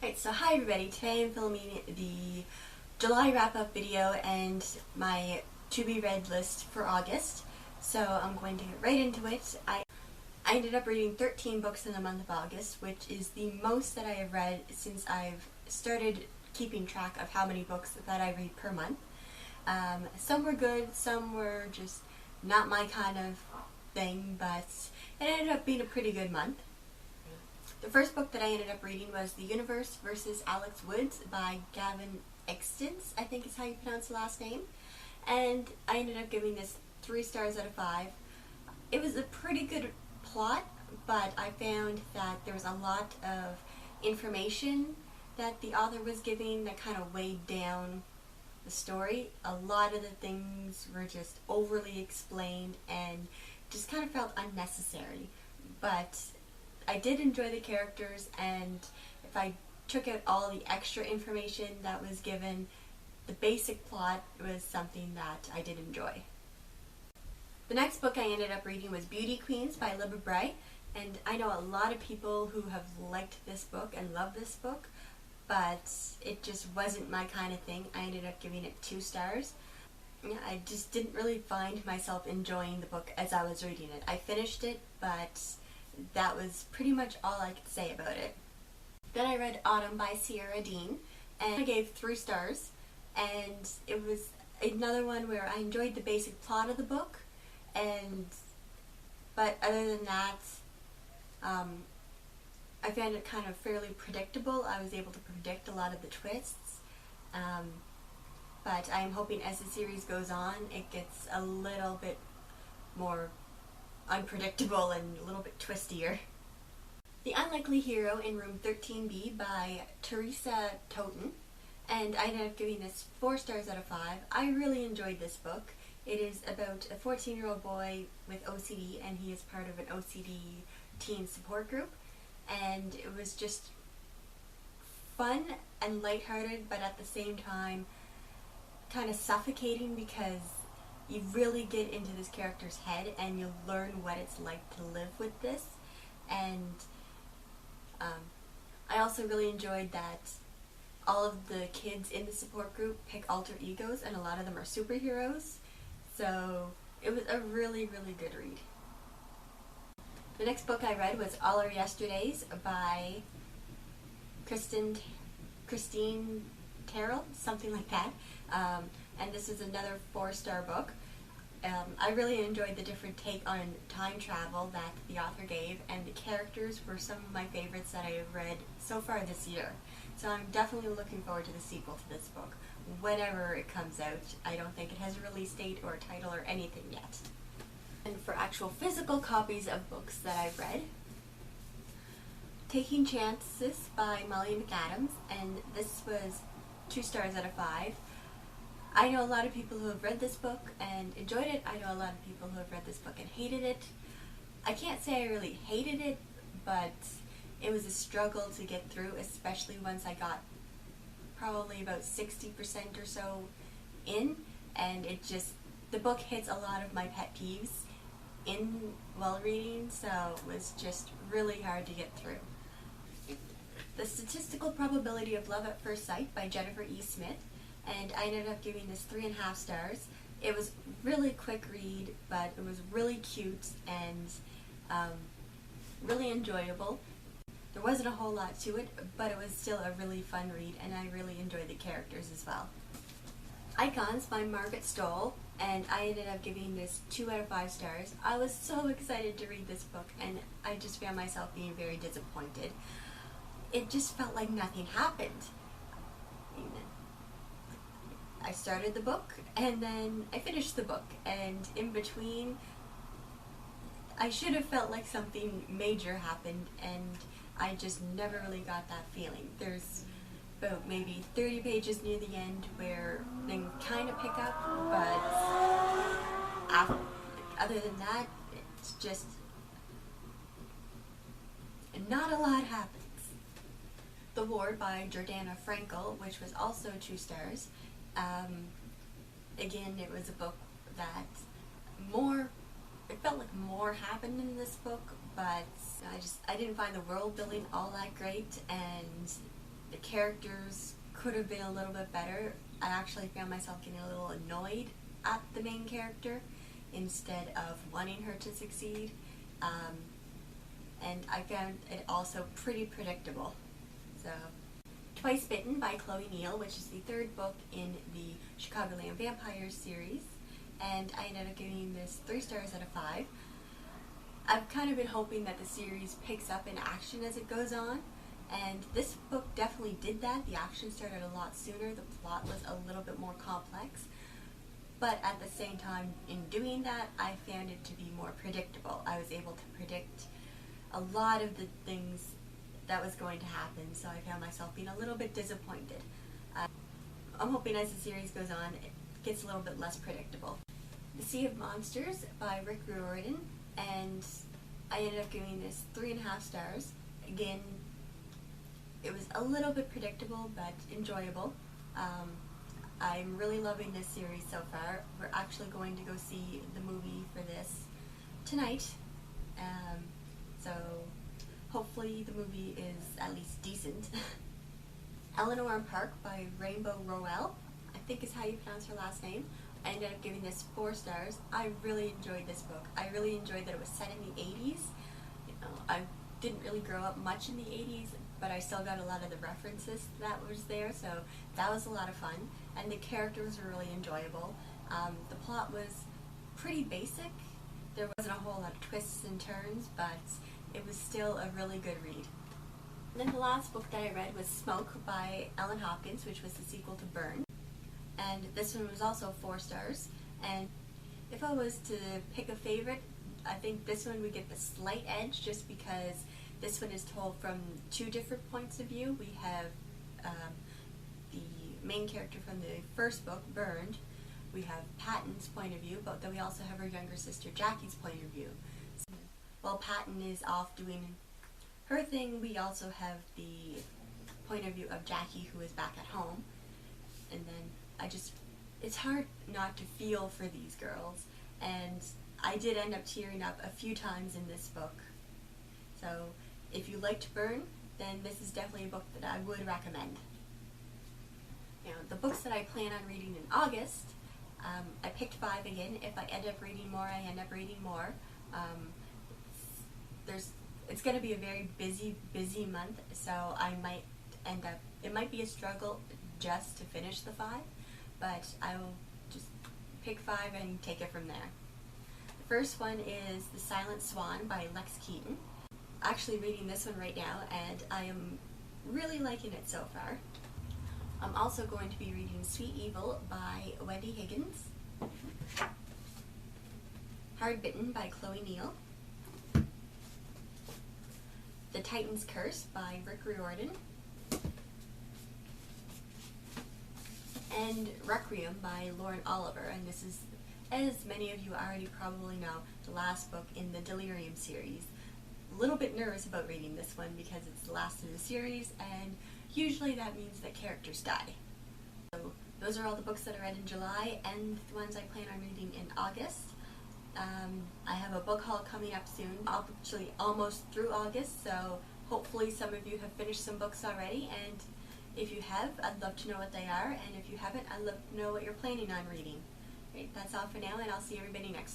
Alright, so hi everybody. Today I'm filming the July wrap-up video and my to-be-read list for August. So I'm going to get right into it. I ended up reading 13 books in the month of August, which is the most that I have read since I've started keeping track of how many books that I read per month. Some were good, some were just not my kind of thing, but it ended up being a pretty good month. The first book that I ended up reading was The Universe vs. Alex Woods by Gavin Extence, I think is how you pronounce the last name. And I ended up giving this 3 stars out of 5. It was a pretty good plot, but I found that there was a lot of information that the author was giving that kind of weighed down the story. A lot of the things were just overly explained and just kind of felt unnecessary. But I did enjoy the characters, and if I took out all the extra information that was given, the basic plot was something that I did enjoy. The next book I ended up reading was Beauty Queens by Libba Bray, and I know a lot of people who have liked this book and love this book, but it just wasn't my kind of thing. I ended up giving it 2 stars. I just didn't really find myself enjoying the book as I was reading it. I finished it, but that was pretty much all I could say about it. Then I read Autumn by Sierra Dean, and I gave 3 stars, and it was another one where I enjoyed the basic plot of the book, but other than that, I found it kind of fairly predictable. I was able to predict a lot of the twists, but I'm hoping as the series goes on, it gets a little bit more unpredictable and a little bit twistier. The Unlikely Hero in Room 13B by Teresa Toten, and I ended up giving this 4 stars out of 5. I really enjoyed this book. It is about a 14-year-old boy with OCD, and he is part of an OCD teen support group, and it was just fun and lighthearted, but at the same time kind of suffocating because you really get into this character's head and you learn what it's like to live with this. And I also really enjoyed that all of the kids in the support group pick alter egos, and a lot of them are superheroes. So it was a really, really good read. The next book I read was All Our Yesterdays by Cristin Terrill, something like that. And this is another 4-star book. I really enjoyed the different take on time travel that the author gave, and the characters were some of my favorites that I have read so far this year. So I'm definitely looking forward to the sequel to this book, whenever it comes out. I don't think it has a release date or a title or anything yet. And for actual physical copies of books that I've read, Taking Chances by McAdams, and this was 2 stars out of 5. I know a lot of people who have read this book and enjoyed it. I know a lot of people who have read this book and hated it. I can't say I really hated it, but it was a struggle to get through, especially once I got probably about 60% or so in, and the book hits a lot of my pet peeves while reading, so it was just really hard to get through. The Statistical Probability of Love at First Sight by Jennifer E. Smith, and I ended up giving this 3.5 stars. It was really quick read, but it was really cute and really enjoyable. There wasn't a whole lot to it, but it was still a really fun read, and I really enjoyed the characters as well. Icons by Margaret Stohl, and I ended up giving this 2 out of 5 stars. I was so excited to read this book, and I just found myself being very disappointed. It just felt like nothing happened. I started the book, and then I finished the book, and in between, I should have felt like something major happened, and I just never really got that feeling. There's about maybe 30 pages near the end where things kind of pick up, but other than that, it's just not a lot happens. The Ward by Jordana Frankel, which was also 2 stars. Again, it was a book that it felt like more happened in this book, but I didn't find the world building all that great, and the characters could have been a little bit better. I actually found myself getting a little annoyed at the main character instead of wanting her to succeed. And I found it also pretty predictable. So, Twice Bitten by Chloe Neill, which is the third book in the Chicagoland Vampires series, and I ended up giving this 3 stars out of 5. I've kind of been hoping that the series picks up in action as it goes on, and this book definitely did that. The action started a lot sooner, the plot was a little bit more complex, but at the same time, in doing that, I found it to be more predictable. I was able to predict a lot of the things that was going to happen, so I found myself being a little bit disappointed. I'm hoping as the series goes on, it gets a little bit less predictable. The Sea of Monsters by Riordan, and I ended up giving this 3.5 stars. Again, it was a little bit predictable, but enjoyable. I'm really loving this series so far. We're actually going to go see the movie for this tonight, so hopefully the movie is at least decent. Eleanor and Park by Rainbow Rowell, I think is how you pronounce her last name. I ended up giving this 4 stars. I really enjoyed this book. I really enjoyed that it was set in the 80s. You know, I didn't really grow up much in the 80s, but I still got a lot of the references that was there, so that was a lot of fun. And the characters were really enjoyable. The plot was pretty basic. There wasn't a whole lot of twists and turns, but it was still a really good read. And then the last book that I read was Smoke by Hopkins, which was the sequel to Burn. And this one was also 4 stars. And if I was to pick a favorite, I think this one would get the slight edge just because this one is told from 2 different points of view. We have the main character from the first book, Burned. We have Patton's point of view, but then we also have her younger sister Jackie's point of view. So, while Patton is off doing her thing, we also have the point of view of Jackie, who is back at home. And then it's hard not to feel for these girls, and I did end up tearing up a few times in this book. So if you liked Burn, then this is definitely a book that I would recommend. Now, the books that I plan on reading in August, I picked 5 again. If I end up reading more, I end up reading more. It's going to be a very busy month, so it might be a struggle just to finish the 5, but I will just pick 5 and take it from there. The first one is The Silent Swan by Keating. Actually reading this one right now, and I am really liking it so far. I'm also going to be reading Sweet Evil by Wendy Higgins, Hard Bitten by Chloe Neill, The Titan's Curse by Riordan, and Requiem by Lauren Oliver, and this is, as many of you already probably know, the last book in the Delirium series. A little bit nervous about reading this one because it's the last in the series, and usually that means that characters die. So those are all the books that I read in July and the ones I plan on reading in August. I have a book haul coming up soon, actually almost through August, so hopefully some of you have finished some books already, and if you have, I'd love to know what they are, and if you haven't, I'd love to know what you're planning on reading. Right, that's all for now, and I'll see everybody next time.